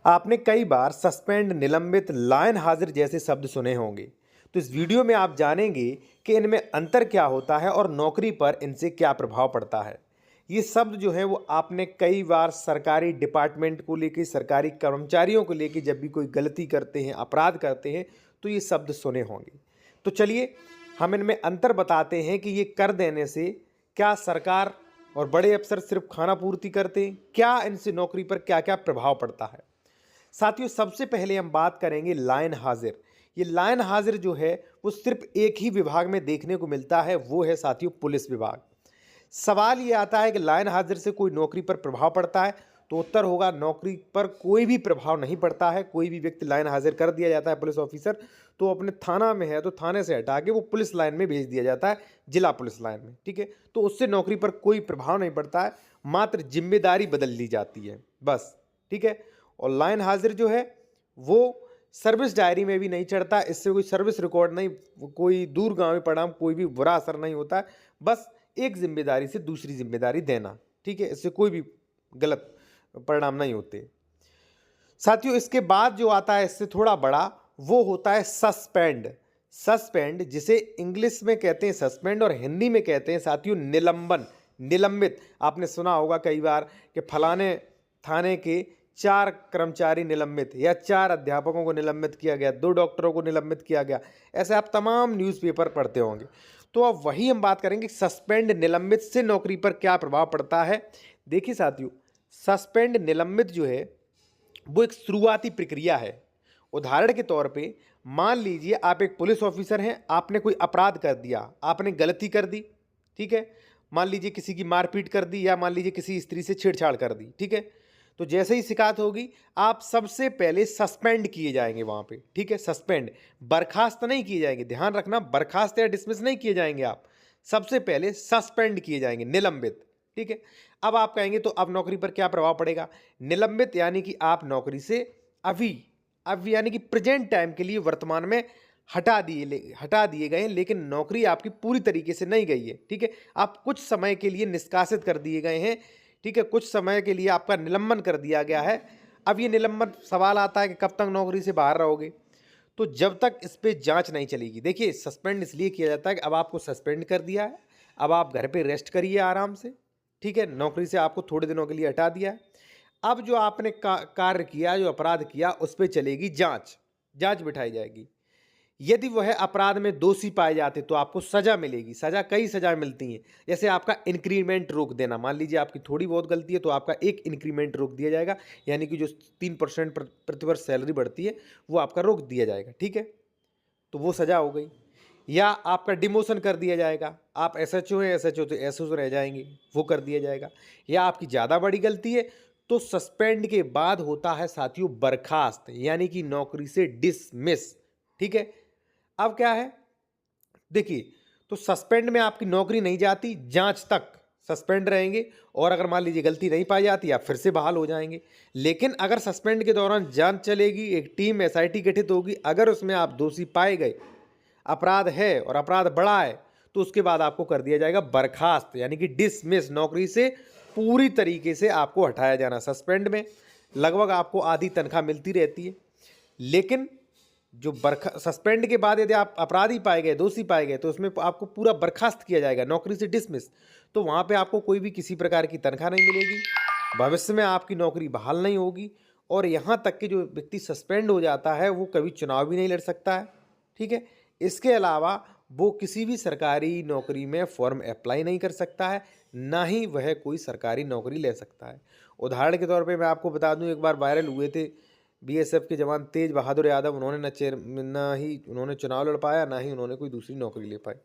आपने कई बार सस्पेंड, निलंबित, लाइन हाजिर जैसे शब्द सुने होंगे। तो इस वीडियो में आप जानेंगे कि इनमें अंतर क्या होता है और नौकरी पर इनसे क्या प्रभाव पड़ता है। ये शब्द जो है वो आपने कई बार सरकारी डिपार्टमेंट को लेके, सरकारी कर्मचारियों को लेके जब भी कोई गलती करते हैं, अपराध करते हैं, तो ये शब्द सुने होंगे। तो चलिए हम इनमें अंतर बताते हैं कि ये कर देने से क्या सरकार और बड़े अफसर सिर्फ खाना पूर्ति करते हैं, क्या इनसे नौकरी पर क्या क्या प्रभाव पड़ता है। साथियों, सबसे पहले हम बात करेंगे लाइन हाजिर। ये लाइन हाजिर जो है वो सिर्फ एक ही विभाग में देखने को मिलता है, वो है साथियों पुलिस विभाग। सवाल ये आता है कि लाइन हाजिर से कोई नौकरी पर प्रभाव पड़ता है, तो उत्तर होगा नौकरी पर कोई भी प्रभाव नहीं पड़ता है। कोई भी व्यक्ति लाइन हाजिर कर दिया जाता है पुलिस ऑफिसर, तो अपने थाना में है तो थाने से हटा के वो पुलिस लाइन में भेज दिया जाता है, जिला पुलिस लाइन में। ठीक है, तो उससे नौकरी पर कोई प्रभाव नहीं पड़ता है, मात्र जिम्मेदारी बदल ली जाती है बस। ठीक है, और लाइन हाजिर जो है वो सर्विस डायरी में भी नहीं चढ़ता, इससे कोई सर्विस रिकॉर्ड नहीं, कोई दूरगामी परिणाम, कोई भी बुरा असर नहीं होता है। बस एक जिम्मेदारी से दूसरी जिम्मेदारी देना। ठीक है, इससे कोई भी गलत परिणाम नहीं होते। साथियों, इसके बाद जो आता है इससे थोड़ा बड़ा, वो होता है सस्पेंड। सस्पेंड, जिसे इंग्लिश में कहते हैं सस्पेंड और हिंदी में कहते हैं साथियों निलंबन, निलंबित। आपने सुना होगा कई बार कि फलाने थाने के 4 कर्मचारी निलंबित, या 4 अध्यापकों को निलंबित किया गया, 2 डॉक्टरों को निलंबित किया गया। ऐसे आप तमाम न्यूज़पेपर पढ़ते होंगे। तो अब वही हम बात करेंगे सस्पेंड, निलंबित से नौकरी पर क्या प्रभाव पड़ता है। देखिए साथियों, सस्पेंड, निलंबित जो है वो एक शुरुआती प्रक्रिया है। उदाहरण के तौर पे मान लीजिए आप एक पुलिस ऑफिसर हैं, आपने कोई अपराध कर दिया, आपने गलती कर दी। ठीक है, मान लीजिए किसी की मारपीट कर दी, या मान लीजिए किसी स्त्री से छेड़छाड़ कर दी। ठीक है, तो जैसे ही शिकायत होगी आप सबसे पहले सस्पेंड किए जाएंगे वहां पे। ठीक है, सस्पेंड, बर्खास्त नहीं किए जाएंगे, ध्यान रखना, बर्खास्त या डिसमिस नहीं किए जाएंगे आप, सबसे पहले सस्पेंड किए जाएंगे, निलंबित। ठीक है, अब आप कहेंगे तो अब नौकरी पर क्या प्रभाव पड़ेगा। निलंबित यानी कि आप नौकरी से अभी यानी कि प्रेजेंट टाइम के लिए वर्तमान में हटा दिए गए हैं, लेकिन नौकरी आपकी पूरी तरीके से नहीं गई है। ठीक है, आप कुछ समय के लिए निष्कासित कर दिए गए हैं। ठीक है, कुछ समय के लिए आपका निलंबन कर दिया गया है। अब ये निलंबन, सवाल आता है कि कब तक नौकरी से बाहर रहोगे, तो जब तक इस पर जांच नहीं चलेगी। देखिए, सस्पेंड इसलिए किया जाता है कि अब आपको सस्पेंड कर दिया है, अब आप घर पे रेस्ट करिए आराम से। ठीक है, नौकरी से आपको थोड़े दिनों के लिए हटा दिया है। अब जो आपने कार्य किया, जो अपराध किया, उस पर चलेगी जांच, जांच बिठाई जाएगी। यदि वह अपराध में दोषी पाए जाते तो आपको सजा मिलेगी। सजा, कई सजा मिलती हैं, जैसे आपका इंक्रीमेंट रोक देना। मान लीजिए आपकी थोड़ी बहुत गलती है तो आपका एक इंक्रीमेंट रोक दिया जाएगा, यानी कि जो 3% प्रतिवर्ष सैलरी बढ़ती है वो आपका रोक दिया जाएगा। ठीक है, तो वो सजा हो गई। या आपका डिमोशन कर दिया जाएगा, आप एसएचओ हैं, एसएचओ तो एसओ रह जाएंगे, वो कर दिया जाएगा। या आपकी ज़्यादा बड़ी गलती है तो सस्पेंड के बाद होता है साथियों बर्खास्त, यानी कि नौकरी से डिसमिस। ठीक है, अब क्या है, देखिए, तो सस्पेंड में आपकी नौकरी नहीं जाती, जांच तक सस्पेंड रहेंगे, और अगर मान लीजिए गलती नहीं पाई जाती आप फिर से बहाल हो जाएंगे। लेकिन अगर सस्पेंड के दौरान जांच चलेगी, एक टीम एसआईटी गठित होगी, अगर उसमें आप दोषी पाए गए, अपराध है और अपराध बड़ा है, तो उसके बाद आपको कर दिया जाएगा बर्खास्त, यानी कि डिसमिस, नौकरी से पूरी तरीके से आपको हटाया जाना। सस्पेंड में लगभग आपको आधी तनख्वाह मिलती रहती है, लेकिन जो सस्पेंड के बाद यदि आप अपराधी पाए गए, दोषी पाए गए, तो उसमें आपको पूरा बर्खास्त किया जाएगा, नौकरी से डिसमिस। तो वहाँ पे आपको कोई भी किसी प्रकार की तनख्वाह नहीं मिलेगी, भविष्य में आपकी नौकरी बहाल नहीं होगी, और यहाँ तक कि जो व्यक्ति सस्पेंड हो जाता है वो कभी चुनाव भी नहीं लड़ सकता है। ठीक है, इसके अलावा वो किसी भी सरकारी नौकरी में फॉर्म अप्लाई नहीं कर सकता है, ना ही वह कोई सरकारी नौकरी ले सकता है। उदाहरण के तौर पे मैं आपको बता दूं, एक बार वायरल हुए थे बीएसएफ के जवान तेज बहादुर यादव, उन्होंने ना ही उन्होंने चुनाव लड़ पाया, ना ही उन्होंने कोई दूसरी नौकरी ले पाई।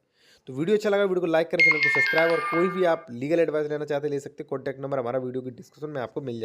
तो वीडियो अच्छा लगा, वीडियो को लाइक करें, चैनल को सब्सक्राइब, और कोई भी आप लीगल एडवाइस लेना चाहते ले सकते, कॉन्टैक्ट नंबर हमारा वीडियो की डिस्क्रिप्शन में आपको मिल जाएगा।